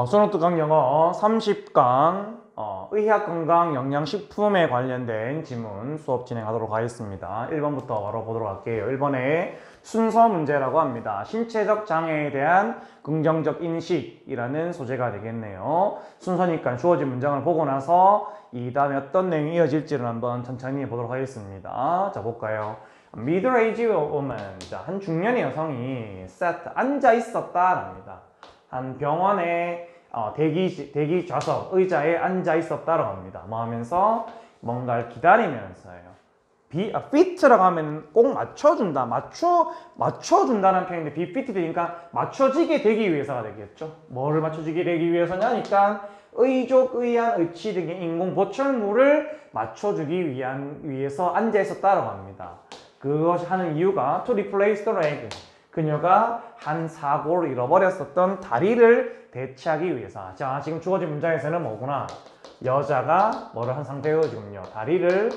수능특강 영어 30강 의학건강영양식품에 관련된 지문 수업 진행하도록 하겠습니다. 1번부터 바로 보도록 할게요. 1번에 순서 문제라고 합니다. 신체적 장애에 대한 긍정적 인식이라는 소재가 되겠네요. 순서니까 주어진 문장을 보고 나서 이 다음에 어떤 내용이 이어질지를 한번 천천히 보도록 하겠습니다. 자, 볼까요? Middle-aged woman, 한 중년의 여성이 sat, 앉아 있었다랍니다. 한 병원의 대기 좌석 의자에 앉아 있었다라고 합니다. 뭐 하면서 뭔가를 기다리면서요. fit라고 하면 꼭 맞춰준다, 맞춰준다는 표현인데 be fit 되니까 맞춰지게 되기 위해서가 되겠죠. 뭐를 맞춰지게 되기 위해서냐니까 의족, 의안, 의치 등의 인공 보철물을 맞춰주기 위해서 앉아 있었다라고 합니다. 그것이 하는 이유가 to replace the leg. 그녀가 한 사고를 잃어버렸었던 다리를 대체하기 위해서. 자, 지금 주어진 문장에서는 뭐구나? 여자가 뭐를 한 상태예요, 지금요? 다리를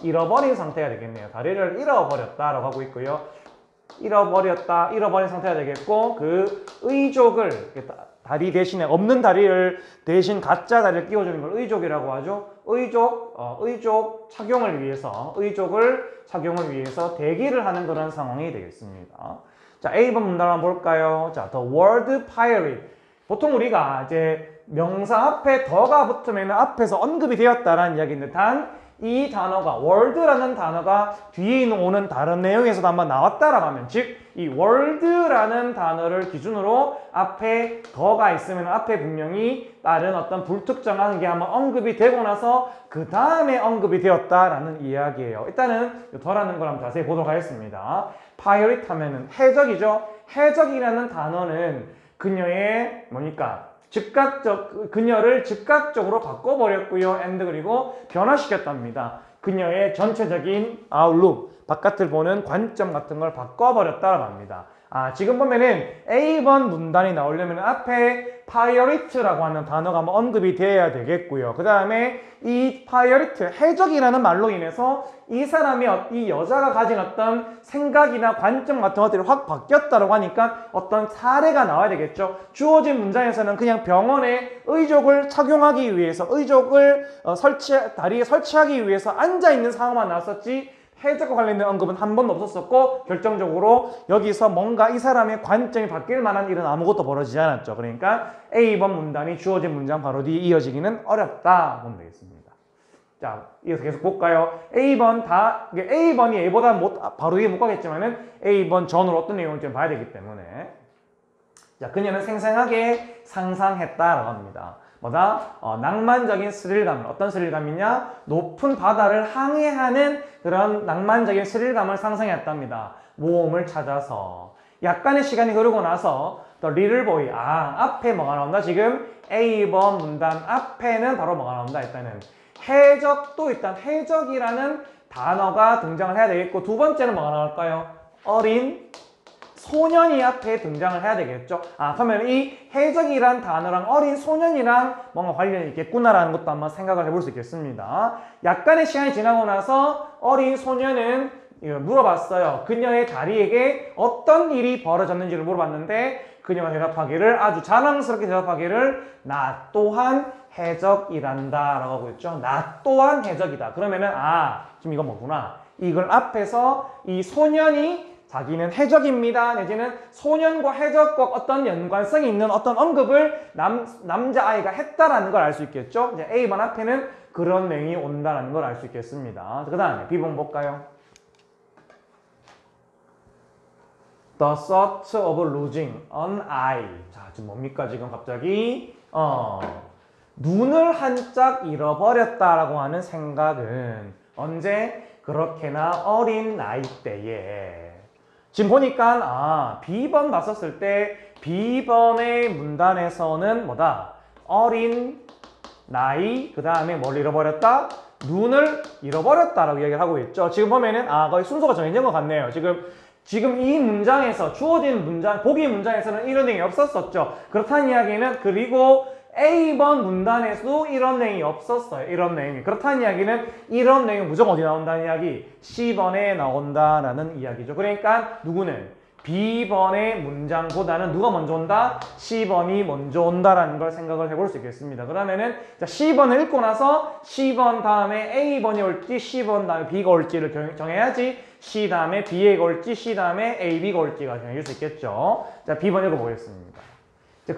잃어버린 상태가 되겠네요. 다리를 잃어버렸다라고 하고 있고요. 잃어버린 상태가 되겠고, 그 의족을, 다리 대신에 없는 다리를 대신 가짜 다리를 끼워주는 걸 의족이라고 하죠. 의족 착용을 위해서, 의족을 착용을 위해서 대기를 하는 그런 상황이 되겠습니다. 자, A번 문단 한번 볼까요? 자, the word pirate. 보통 우리가 이제 명사 앞에 더가 붙으면 앞에서 언급이 되었다라는 이야기인데, 단 이 단어가 word라는 단어가 뒤에 오는 다른 내용에서도 한번 나왔다라고 하면, 즉 이 word라는 단어를 기준으로 앞에 더가 있으면 앞에 분명히 다른 어떤 불특정한 게 한번 언급이 되고 나서 그 다음에 언급이 되었다라는 이야기예요. 일단은 더라는 걸 한번 자세히 보도록 하겠습니다. pirate 하면은 해적이죠. 해적이라는 단어는 그녀의 뭡니까? 그녀를 즉각적으로 바꿔버렸고요. and 그리고 변화시켰답니다. 그녀의 전체적인 outlook, 바깥을 보는 관점 같은 걸 바꿔버렸다고 합니다. 지금 보면은 A번 문단이 나오려면 앞에 pirate라고 하는 단어가 한번 언급이 돼야 되겠고요. 그 다음에 이 pirate, 해적이라는 말로 인해서 이 사람이, 이 여자가 가진 어떤 생각이나 관점 같은 것들이 확 바뀌었다고 하니까 어떤 사례가 나와야 되겠죠. 주어진 문장에서는 그냥 병원에 의족을 착용하기 위해서, 의족을 다리에 설치하기 위해서 앉아있는 상황만 나왔었지, 해적과 관련된 언급은 한 번도 없었었고, 결정적으로 여기서 뭔가 이 사람의 관점이 바뀔 만한 일은 아무것도 벌어지지 않았죠. 그러니까 A번 문단이 주어진 문장 바로 뒤에 이어지기는 어렵다 보면 되겠습니다. 자, 이어서 계속 볼까요? A번이 A보다 바로 뒤에 못 가겠지만은 A번 전으로 어떤 내용을 좀 봐야 되기 때문에. 자, 그녀는 생생하게 상상했다라고 합니다. 뭐다? 낭만적인 스릴감. 어떤 스릴감이냐? 높은 바다를 항해하는 그런 낭만적인 스릴감을 상상했답니다. 모험을 찾아서. 약간의 시간이 흐르고 나서 The little boy. 앞에 뭐가 나온다? 지금 A번 문단 앞에는 바로 뭐가 나온다? 일단은 해적도 일단 해적이라는 단어가 등장을 해야 되겠고, 두 번째는 뭐가 나올까요? 어린 소년이 앞에 등장을 해야 되겠죠. 그러면 이 해적이란 단어랑 어린 소년이랑 뭔가 관련이 있겠구나라는 것도 한번 생각을 해볼 수 있겠습니다. 약간의 시간이 지나고 나서 어린 소년은 물어봤어요. 그녀의 다리에게 어떤 일이 벌어졌는지를 물어봤는데, 그녀가 대답하기를, 아주 자랑스럽게 대답하기를, 나 또한 해적이란다 라고 하고 있죠. 나 또한 해적이다. 그러면은 지금 이거 뭐구나. 이걸 앞에서 이 소년이 자기는 해적입니다. 내지는 소년과 해적과 어떤 연관성이 있는 어떤 언급을 남자아이가 했다라는 걸 알 수 있겠죠. 이제 A번 앞에는 그런 내용이 온다는 걸 알 수 있겠습니다. 그 다음에 B번 볼까요? The thought of losing an eye. 자, 지금 뭡니까? 지금 갑자기 눈을 한짝 잃어버렸다라고 하는 생각은 언제? 그렇게나 어린 나이 때에. 지금 보니까 B번 봤었을 때 B번의 문단에서는 뭐다? 어린 나이, 그 다음에 뭘 잃어버렸다? 눈을 잃어버렸다라고 이야기를 하고 있죠. 지금 보면은 거의 순서가 정해진 것 같네요. 지금 이 문장에서 주어진 문장, 보기 문장에서는 이런 내용이 없었었죠. 그렇다는 이야기는, 그리고 A번 문단에도 이런 내용이 없었어요. 이런 내용이. 그렇다는 이야기는 이런 내용이 무조건 어디 나온다는 이야기? C번에 나온다라는 이야기죠. 그러니까 누구는? B번의 문장보다는 누가 먼저 온다? C번이 먼저 온다라는 걸 생각을 해볼 수 있겠습니다. 그러면은 자, C번을 읽고 나서 C번 다음에 A번이 올지 C번 다음에 B가 올지를 정해야지 C 다음에 B가 올지 C 다음에 A, B가 올지가 정해질 수 있겠죠. 자, B번 읽어보겠습니다.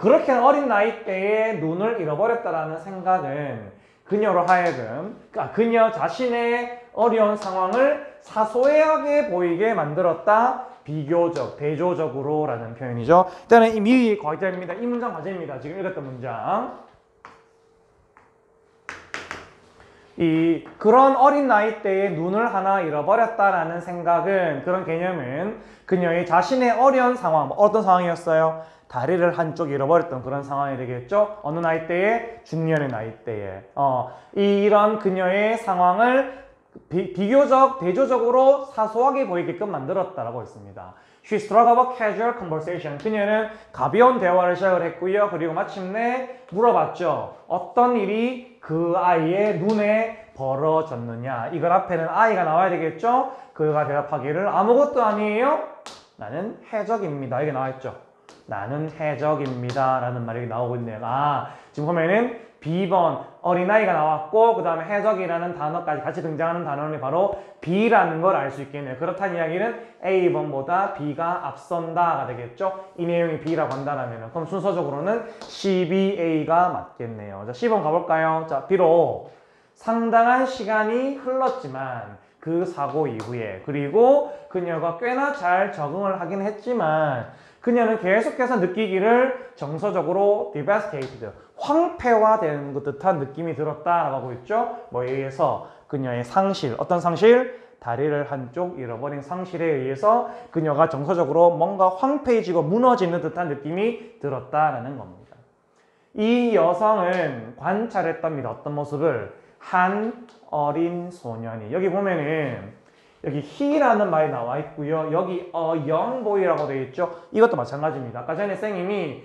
그렇게 어린 나이 때에 눈을 잃어버렸다라는 생각은 그녀로 하여금 그녀 자신의 어려운 상황을 사소하게 보이게 만들었다. 비교적, 대조적으로 라는 표현이죠. 일단은 이 미리 과제입니다. 이 문장 과제입니다. 지금 읽었던 문장. 그런 어린 나이 때에 눈을 하나 잃어버렸다라는 생각은, 그런 개념은 그녀의 자신의 어려운 상황, 어떤 상황이었어요? 다리를 한쪽 잃어버렸던 그런 상황이 되겠죠. 어느 나이 때에? 중년의 나이 때에. 이런 그녀의 상황을 비교적, 대조적으로 사소하게 보이게끔 만들었다라고 했습니다. She struck up a casual conversation. 그녀는 가벼운 대화를 시작을 했고요. 그리고 마침내 물어봤죠. 어떤 일이 그 아이의 눈에 벌어졌느냐. 이걸 앞에는 아이가 나와야 되겠죠. 그가 대답하기를 아무것도 아니에요. 나는 해적입니다. 이게 나와있죠. 나는 해적입니다. 라는 말이 나오고 있네요. 지금 보면은 B번 어린아이가 나왔고 그 다음에 해적이라는 단어까지 같이 등장하는 단어는 바로 B라는 걸 알 수 있겠네요. 그렇다는 이야기는 A번보다 B가 앞선다가 되겠죠. 이 내용이 B라고 한다면 그럼 순서적으로는 CBA가 맞겠네요. 자, C번 가볼까요? 자, 비록 상당한 시간이 흘렀지만 그 사고 이후에, 그리고 그녀가 꽤나 잘 적응을 하긴 했지만 그녀는 계속해서 느끼기를 정서적으로 devastated, 황폐화된 듯한 느낌이 들었다라고 하고 있죠. 뭐에 의해서? 그녀의 상실, 어떤 상실? 다리를 한쪽 잃어버린 상실에 의해서 그녀가 정서적으로 뭔가 황폐해지고 무너지는 듯한 느낌이 들었다라는 겁니다. 이 여성은 관찰했답니다. 어떤 모습을? 한 어린 소년이. 여기 보면은 여기 he라는 말이 나와 있고요. 여기 young boy라고 되어 있죠. 이것도 마찬가지입니다. 아까 전에 선생님이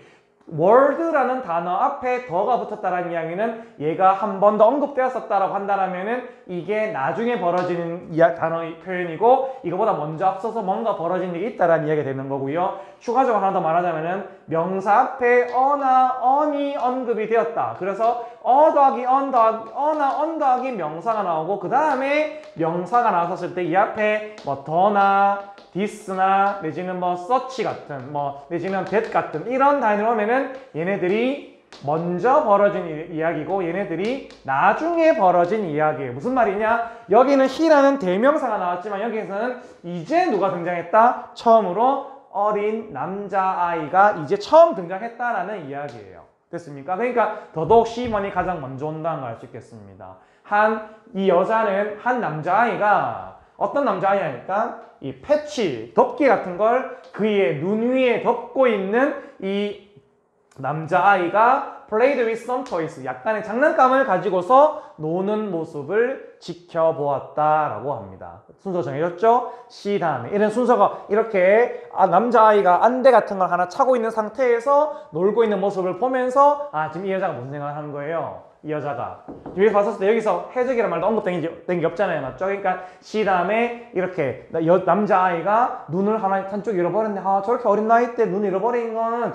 word라는 단어 앞에 더가 붙었다는 이야기는 얘가 한 번 더 언급되었었다라고 한다면은 이게 나중에 벌어지는 단어의 표현이고 이거보다 먼저 앞서서 뭔가 벌어진 일이 있다라는 이야기가 되는 거고요. 추가적으로 하나 더 말하자면은 명사 앞에 어나 언이 언급이 되었다. 그래서 더하기 더하기 명사가 나오고 그 다음에 명사가 나왔을 때 이 앞에 뭐 더나 this나 내지는 뭐 such 같은 내지는 that 같은 이런 단어를 하면은 얘네들이 먼저 벌어진 이야기고 얘네들이 나중에 벌어진 이야기예요. 무슨 말이냐? 여기는 he라는 대명사가 나왔지만 여기에서는 이제 누가 등장했다? 처음으로 어린 남자아이가 이제 처음 등장했다라는 이야기예요. 됐습니까? 그러니까 더더욱 C번이 가장 먼저 온다는 걸 알 수 있겠습니다. 이 여자는 한 남자아이가 어떤 남자아이냐니까 이 패치, 덮개 같은 걸 그의 눈 위에 덮고 있는 이 남자아이가 played with some toys, 약간의 장난감을 가지고서 노는 모습을 지켜보았다라고 합니다. 순서 정해졌죠? C 다음에 이런 순서가 이렇게 남자아이가 안대 같은 걸 하나 차고 있는 상태에서 놀고 있는 모습을 보면서 지금 이 여자가 무슨 생각을 하는 거예요? 이 여자가 여기서 봤었을 때 여기서 해적이라는 말도 언급된 게 없잖아요. 맞죠? 그러니까 C 다음에 이렇게 남자아이가 눈을 한쪽 잃어버렸네. 저렇게 어린 나이 때 눈 잃어버린 거는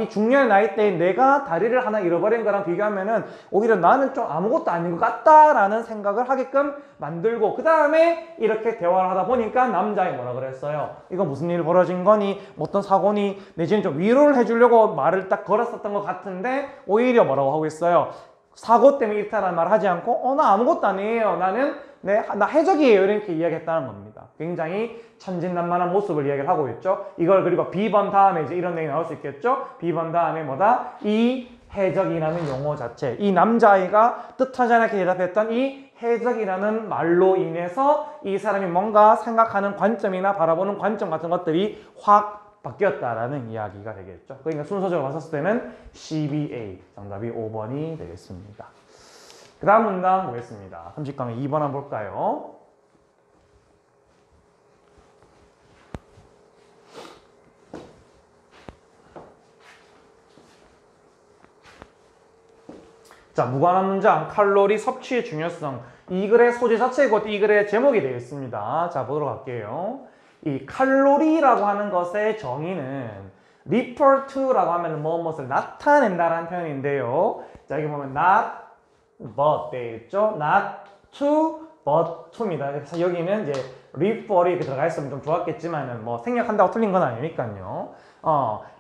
이 중년 나이 때 내가 다리를 하나 잃어버린 거랑 비교하면은 오히려 나는 좀 아무것도 아닌 것 같다라는 생각을 하게끔 만들고 그 다음에 이렇게 대화를 하다 보니까 남자아이 뭐라 그랬어요? 이거 무슨 일 벌어진 거니? 어떤 사고니? 내지는 좀 위로를 해주려고 말을 딱 걸었었던 것 같은데 오히려 뭐라고 하고 있어요? 사고 때문에 이렇다는 말을 하지 않고 나 아무것도 아니에요. 나 해적이에요. 이렇게 이야기했다는 겁니다. 굉장히 천진난만한 모습을 이야기를 하고 있죠. 이걸 그리고 B번 다음에 이제 이런 내용이 나올 수 있겠죠. B번 다음에 뭐다? 이 해적이라는 용어 자체, 이 남자아이가 뜻하지 않게 대답했던 이 해적이라는 말로 인해서 이 사람이 뭔가 생각하는 관점이나 바라보는 관점 같은 것들이 확 바뀌었다라는 이야기가 되겠죠. 그러니까 순서적으로 봤을 때는 CBA, 정답이 5번이 되겠습니다. 그 다음 문장 보겠습니다. 30강의 2번 한번 볼까요? 자, 무관한 문장, 칼로리 섭취의 중요성. 이 글의 소재 자체고 이 글의 제목이 되어 있습니다. 자, 보도록 할게요. 이 칼로리라고 하는 것의 정의는 refer to라고 하면 무엇을 나타낸다라는 표현인데요. 자, 여기 보면 not but 되어 있죠. not to but to입니다. 그래서 여기는 이제 refer이 이렇게 들어가 있으면 좀 좋았겠지만은 뭐 생략한다고 틀린 건 아니니까요.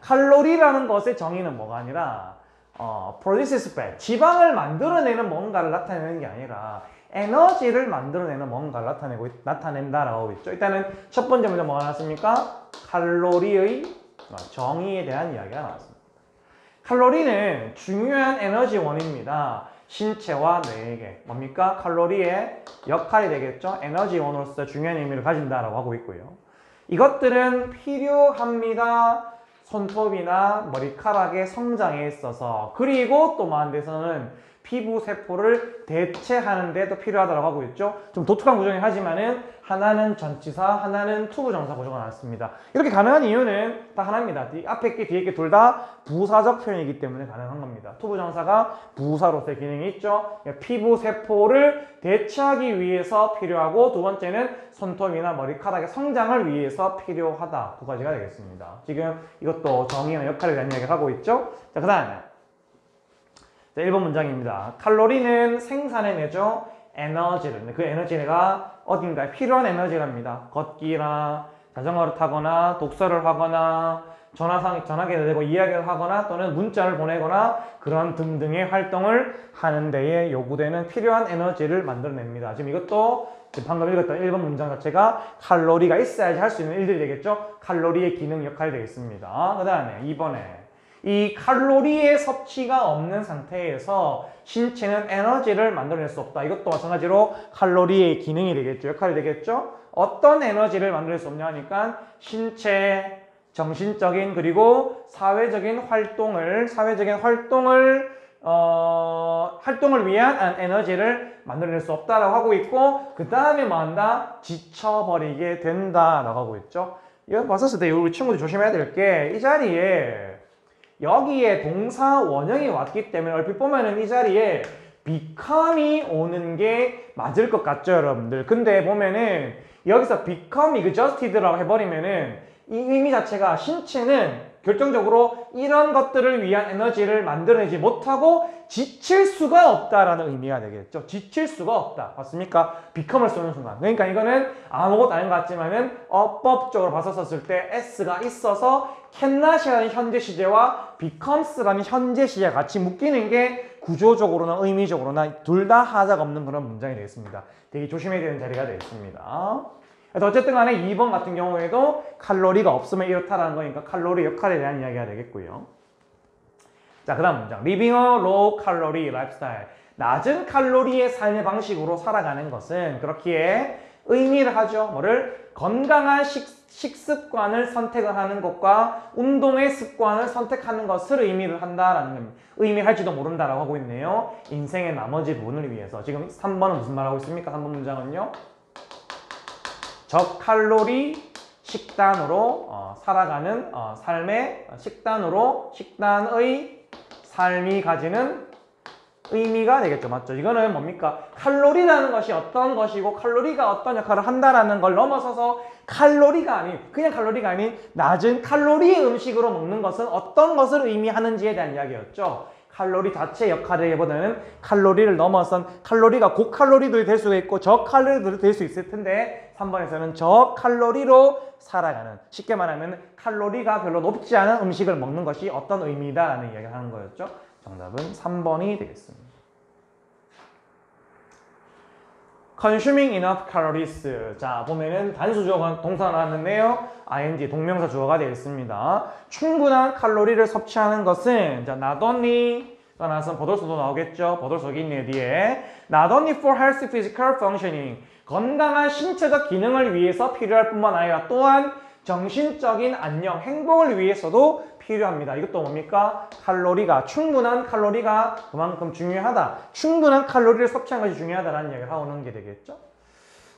칼로리라는 것의 정의는 뭐가 아니라 produces fat, 지방을 만들어내는 뭔가를 나타내는 게 아니라 에너지를 만들어내는 뭔가를 나타낸다라고 있죠. 일단은 첫 번째 문제 뭐가 나왔습니까? 칼로리의 정의에 대한 이야기가 나왔습니다. 칼로리는 중요한 에너지원입니다. 신체와 뇌에게 뭡니까? 칼로리의 역할이 되겠죠. 에너지원으로서 중요한 의미를 가진다라고 하고 있고요. 이것들은 필요합니다. 손톱이나 머리카락의 성장에 있어서, 그리고 또 많은 데서는 피부 세포를 대체하는 데도 필요하다고 하고 있죠. 좀 독특한 구조긴 하지만은 하나는 전치사, 하나는 투부정사 구조가 나왔습니다. 이렇게 가능한 이유는 딱 하나입니다. 앞에 게 뒤에 게 둘 다 부사적 표현이기 때문에 가능한 겁니다. 투부정사가 부사로서의 기능이 있죠. 피부 세포를 대체하기 위해서 필요하고, 두 번째는 손톱이나 머리카락의 성장을 위해서 필요하다. 두 가지가 되겠습니다. 지금 이것도 정의나 역할에 대한 이야기를 하고 있죠. 자, 그 다음에 1번 문장입니다. 칼로리는 생산해내죠. 에너지를. 그 에너지가 어딘가에 필요한 에너지랍니다. 걷기나 자전거를 타거나 독서를 하거나 전화기를 대고 이야기를 하거나 또는 문자를 보내거나 그런 등등의 활동을 하는 데에 요구되는 필요한 에너지를 만들어냅니다. 지금 이것도 방금 읽었던 1번 문장 자체가 칼로리가 있어야지 할 수 있는 일들이 되겠죠. 칼로리의 기능 역할이 되겠습니다. 그 다음에 2번에 이 칼로리의 섭취가 없는 상태에서 신체는 에너지를 만들어낼 수 없다. 이것도 마찬가지로 칼로리의 기능이 되겠죠. 역할이 되겠죠. 어떤 에너지를 만들어낼 수 없냐 하니까 신체, 정신적인 그리고 사회적인 활동을 위한 에너지를 만들어낼 수 없다라고 하고 있고, 그 다음에 뭐 한다? 지쳐버리게 된다라고 하고 있죠. 이거 봤었을 때 우리 친구들 조심해야 될 게, 이 자리에 여기에 동사 원형이 왔기 때문에 얼핏 보면은 이 자리에 become이 오는 게 맞을 것 같죠, 여러분들. 근데 보면은 여기서 become exhausted라고 해버리면은 이 의미 자체가 신체는 결정적으로 이런 것들을 위한 에너지를 만들어내지 못하고 지칠 수가 없다라는 의미가 되겠죠. 지칠 수가 없다. 맞습니까? become을 쓰는 순간. 그러니까 이거는 아무것도 아닌 것 같지만은 어법적으로 봤었을 때 s가 있어서 cannot이라는 현재 시제와 becomes라는 현재 시제가 같이 묶이는 게 구조적으로나 의미적으로나 둘 다 하자가 없는 그런 문장이 되겠습니다. 되게 조심해야 되는 자리가 되겠습니다. 어쨌든 간에 2번 같은 경우에도 칼로리가 없으면 이렇다라는 거니까 칼로리 역할에 대한 이야기가 되겠고요. 자, 그 다음 문장. Living a low calorie lifestyle. 낮은 칼로리의 삶의 방식으로 살아가는 것은 그렇기에 의미를 하죠. 뭐를? 건강한 식습관을 선택을 하는 것과 운동의 습관을 선택하는 것을 의미를 한다라는 겁니다. 의미할지도 모른다라고 하고 있네요. 인생의 나머지 부분을 위해서. 지금 3번은 무슨 말 하고 있습니까? 3번 문장은요. 저칼로리 식단으로 살아가는 삶의 식단의 삶이 가지는 의미가 되겠죠. 맞죠? 이거는 뭡니까? 칼로리라는 것이 어떤 것이고 칼로리가 어떤 역할을 한다라는 걸 넘어서서 그냥 칼로리가 아닌 낮은 칼로리의 음식으로 먹는 것은 어떤 것을 의미하는지에 대한 이야기였죠. 칼로리 자체 역할보다는 칼로리를 넘어선 칼로리가 고칼로리도 될 수가 있고 저칼로리도 될 수 있을 텐데 3번에서는 저칼로리로 살아가는, 쉽게 말하면 칼로리가 별로 높지 않은 음식을 먹는 것이 어떤 의미다라는 이야기를 하는 거였죠. 정답은 3번이 되겠습니다. consuming enough calories. 자, 보면은 단수주어가 동사가 나왔는데요. ing, 동명사 주어가 되어 있습니다. 충분한 칼로리를 섭취하는 것은, 자, not only가 나와서 버돌서도 나오겠죠. 버돌서기 있네요, 뒤에. not only for healthy physical functioning. 건강한 신체적 기능을 위해서 필요할 뿐만 아니라 또한 정신적인 안녕, 행복을 위해서도 필요합니다. 이것도 뭡니까? 충분한 칼로리가 그만큼 중요하다. 충분한 칼로리를 섭취하는 것이 중요하다라는 이야기를 하는 게 되겠죠.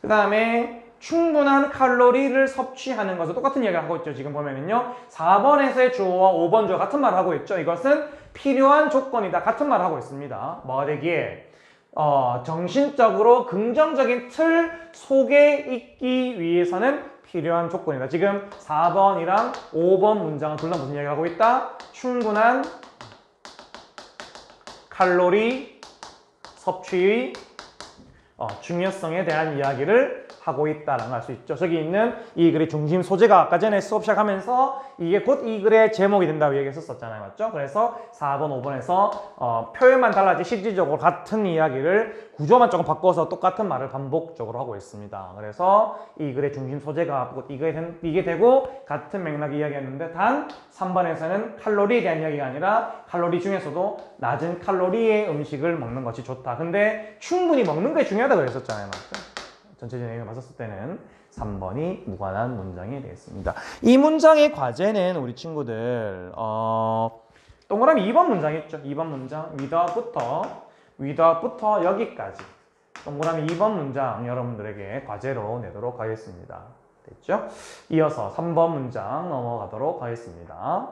그 다음에 충분한 칼로리를 섭취하는 것은 똑같은 이야기를 하고 있죠. 지금 보면은요. 4번에서의 주어와 5번 주어 같은 말을 하고 있죠. 이것은 필요한 조건이다. 같은 말을 하고 있습니다. 뭐가 되기에? 정신적으로 긍정적인 틀 속에 있기 위해서는 필요한 조건이다. 지금 4번이랑 5번 문장은 둘 다 무슨 이야기를 하고 있다? 충분한 칼로리 섭취의 중요성에 대한 이야기를 하고 있다라는 걸 알 수 있죠. 저기 있는 이 글의 중심 소재가 아까 전에 수업 시작하면서 이게 곧 이 글의 제목이 된다고 얘기했었잖아요. 맞죠? 그래서 4번, 5번에서 표현만 달라지 실질적으로 같은 이야기를 구조만 조금 바꿔서 똑같은 말을 반복적으로 하고 있습니다. 그래서 이 글의 중심 소재가 곧 이게 되고 같은 맥락 이야기했는데 단 3번에서는 칼로리에 대한 이야기가 아니라 칼로리 중에서도 낮은 칼로리의 음식을 먹는 것이 좋다. 근데 충분히 먹는 게 중요하다고 그랬었잖아요. 맞죠? 전체적인 내용을 봤었을 때는 3번이 무관한 문장이 되겠습니다. 이 문장의 과제는 우리 친구들 동그라미 2번 문장 있죠? 2번 문장 without부터 여기까지 동그라미 2번 문장 여러분들에게 과제로 내도록 하겠습니다. 됐죠? 이어서 3번 문장 넘어가도록 하겠습니다.